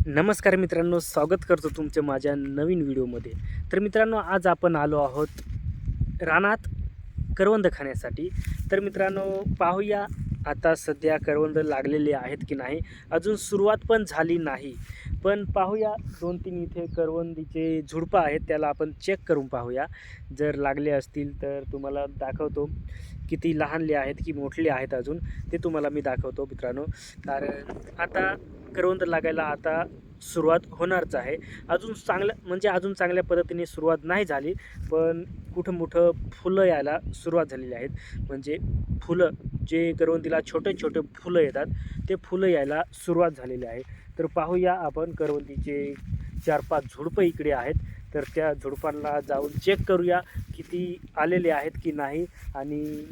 नमस्कार मित्रांनो, स्वागत करतो तुमचे माझ्या नवीन व्हिडिओमध्ये. तर मित्रांनो, आज आपण आलो आहोत रानात करवंद खाण्यासाठी. तर मित्रांनो, पाहूया आता सध्या करवंद लागलेले आहेत की नाही. अजून सुरुवात पण झाली नाही, पण पाहूया 2-3 इथे करवंदीचे झुडपं आहेत, त्याला आपण चेक करून पाहूया. जर लागले असतील तर तुम्हाला दाखवतो किती लहानले आहेत की मोठले आहेत अजून, ते तुम्हाला मी दाखवतो मित्रांनो. कारण आता करवंद लागायला आता सुरुवात होणारच आहे. अजून चांगल्या पद्धतीने सुरुवात नाही झाली, पण कुठं-मुठं फुलं यायला सुरुवात झालेली आहेत. म्हणजे फुलं जे करवंदीला छोटे-छोटे फुलं येतात, ते फुलं यायला सुरुवात झालेली आहे. तर पाहूया आपण करवंदीचे 4-5 झुडपं इकडे आहेत. तर त्या झुडपांना जाऊन चेक करूया किती आलेले आहेत की नाही आणि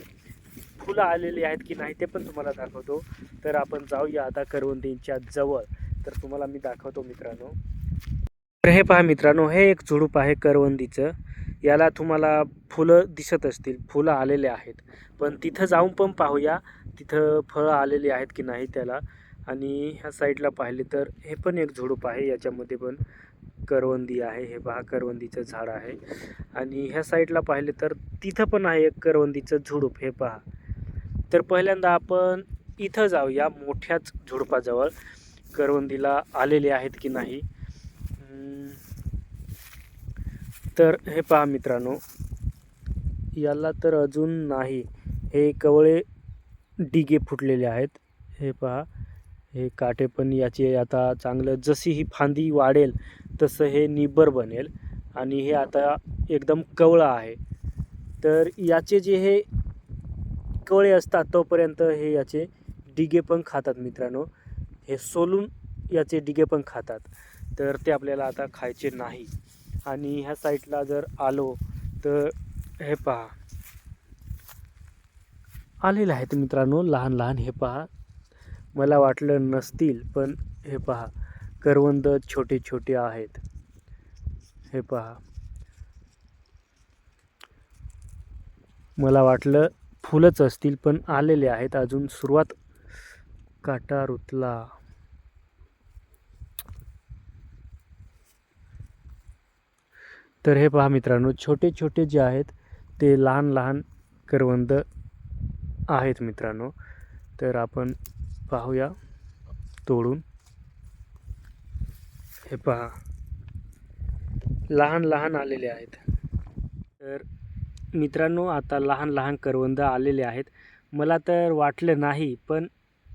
फुलं आलेली आहेत की नाही ते पण तुम्हाला दाखवतो. तर आपण जाऊया आता करवंदींच्या जवळ. तर तुम्हाला मी दाखवतो मित्रांनो. तर हे पहा मित्रांनो, हे एक झुडूप आहे करवंदीचं. याला तुम्हाला फुलं दिसत असतील, फुलं आलेले आहेत. पण तिथं जाऊन पण पाहूया, तिथं फळं आलेली आहेत की नाही त्याला. आणि ह्या साईडला पाहिले तर हे पण एक झुडूप आहे, याच्यामध्ये पण करवंदी आहे. हे पहा करवंदीचं झाड आहे. आणि ह्या साईडला पाहिले तर तिथं पण आहे एक करवंदीचं झुडूप, हे पहा. तर पहिल्यांदा आपण इथं जाऊया मोठ्याच झुडपाजवळ, करवंदीला आलेले आहेत की नाही. तर हे पहा मित्रांनो, याला तर अजून नाही. हे कवळे डिगे फुटलेले आहेत. हे पहा, हे काटे पण याचे आता चांगलं, जशी ही फांदी वाढेल तसं हे निब्बर बनेल. आणि हे आता एकदम कवळं आहे. तर याचे जे हे कवळे असतात तोपर्यंत हे याचे डिगे पण खातात मित्रांनो. हे सोलून याचे डिगे पण खातात. तर ते आपल्याला आता खायचे नाही. आणि ह्या साईडला जर आलो तर हे पहा, आलेले आहेत मित्रांनो लहान लहान. हे पहा, मला वाटलं नसतील, पण हे पहा करवंद छोटे छोटे आहेत. हे पहा, मला वाटलं फुलंच असतील, पण आलेले आहेत. अजून सुरुवात. काटा रुतला. तर हे पहा मित्रांनो, छोटे छोटे जे आहेत ते लहान लहान करवंद आहेत मित्रांनो. तर आपण पाहूया तोडून. हे पहा, लहान लहान आलेले आहेत. तर मित्रांनो, आता लहान लहान करवंद आलेले आहेत. मला तर वाटलं नाही, पण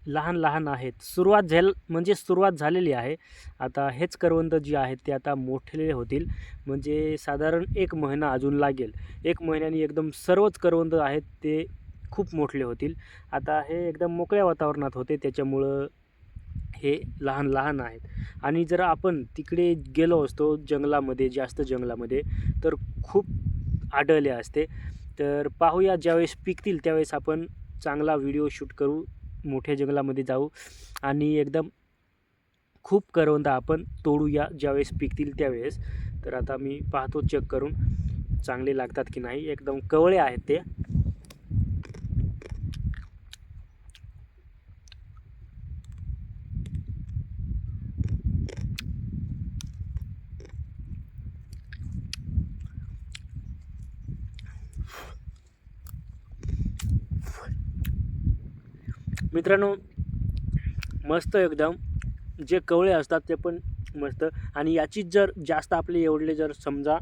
लहान लहान आहेत. सुरुवात झालेली आहे. आता हेच करवंद जे आहेत ते आता मोठे होतील. म्हणजे साधारण 1 महिना अजून लागेल. 1 महिन्याने एकदम सर्वच करवंद आहेत ते खूप मोठे होतील. आता हे एकदम मोकळ्या वातावरणात होते, त्याच्यामुळं हे लहान लहान आहेत. आणि जर आपण तिकडे गेलो असतो जंगलामध्ये, जास्त जंगलामध्ये, तर खूप आढळले असते. तर पाहूया, ज्यावेळेस पिकतील त्यावेळेस आपण चांगला व्हिडिओ शूट करू, मोठ्या जंगलामध्ये जाऊ आणि एकदम खूप करवंद आपण तोडूया ज्यावेळेस पिकतील त्यावेळेस. तर आता मी पाहतो चेक करून चांगले लागतात की नाही. एकदम कवळे आहेत ते. मित्रांनो, मस्त एकदम. जे कवळे असतात ते पण मस्त. आणि याची जर जास्त आपले एवढले जर समजा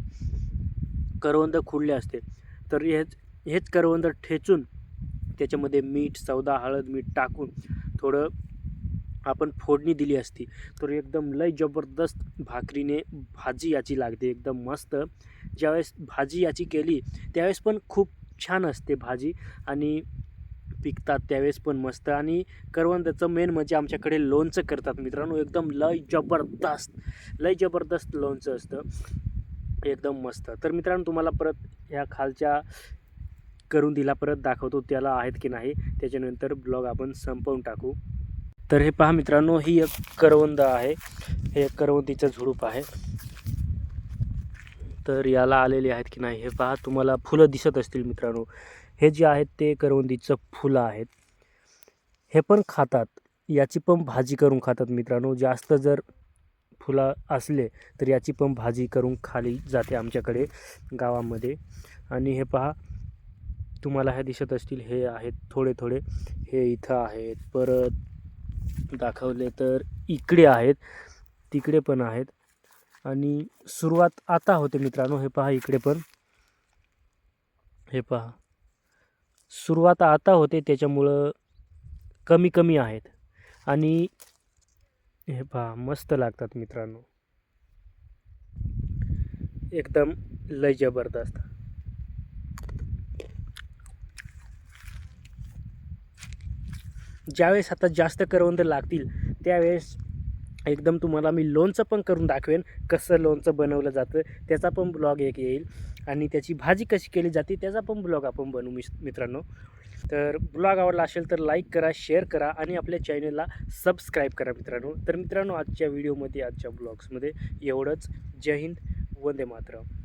करवंद खुडले असते, तर हेच करवंद ठेचून त्याच्यामध्ये मीठ, सौदा, हळद, मीठ टाकून थोडं आपण फोडणी दिली असती, तर एकदम लय जबरदस्त भाकरीने भाजी याची लागते, एकदम मस्त. ज्यावेळेस भाजी याची केली त्यावेळेस पण खूप छान असते भाजी. आणि पिकतात त्यावेळेस पण मस्त. आणि करवंदाचं मेन म्हणजे आमच्याकडे लोणचं करतात मित्रांनो. एकदम लय जबरदस्त लोणचं असतं, एकदम मस्त. तर मित्रांनो, तुम्हाला परत ह्या खालच्या करवंदीला परत दाखवतो त्याला आहेत की नाही, त्याच्यानंतर ब्लॉग आपण संपवून टाकू. तर हे पहा मित्रांनो, ही एक करवंद आहे. हे एक करवंदीचं झुडूप आहे. तर याला आलेले आहेत की नाही हे पहा. तुम्हाला फुलं दिसत असतील मित्रांनो. हे जे आहेत ते करवंदीचं फुलं आहेत. हे पण खातात, याची पण भाजी करून खातात मित्रांनो. जास्त जर फुलं असले तर याची पण भाजी करून खाली जाते आमच्याकडे गावामध्ये. आणि हे पहा, तुम्हाला हे दिसत असतील, हे आहेत थोडे थोडे, हे इथं आहेत, परत दाखवले तर इकडे आहेत, तिकडे पण आहेत. आणि सुरुवात आता होते मित्रांनो. हे पहा इकडे पण, हे पहा सुरुवात आता होते, त्याच्यामुळं कमी कमी आहेत. आणि हे पहा मस्त लागतात मित्रांनो, एकदम लय जबरदस्त. ज्यावेळेस आता जास्त करवंद लागतील त्यावेळेस एकदम तुम्हाला मी लोणचं पण करून दाखवेन, कसं लोणचं बनवलं जातं त्याचा पण ब्लॉग एक येईल. आणि त्याची भाजी कशी केली जाते त्याचा पण ब्लॉग आपण बनवू मित्रांनो. तर ब्लॉग आवडला असेल तर लाईक करा, शेअर करा आणि आपल्या चॅनलला सबस्क्राईब करा मित्रांनो. तर मित्रांनो, आजच्या व्हिडिओमध्ये, आजच्या ब्लॉग्समध्ये एवढंच. जय हिंद, वंदे मातरम.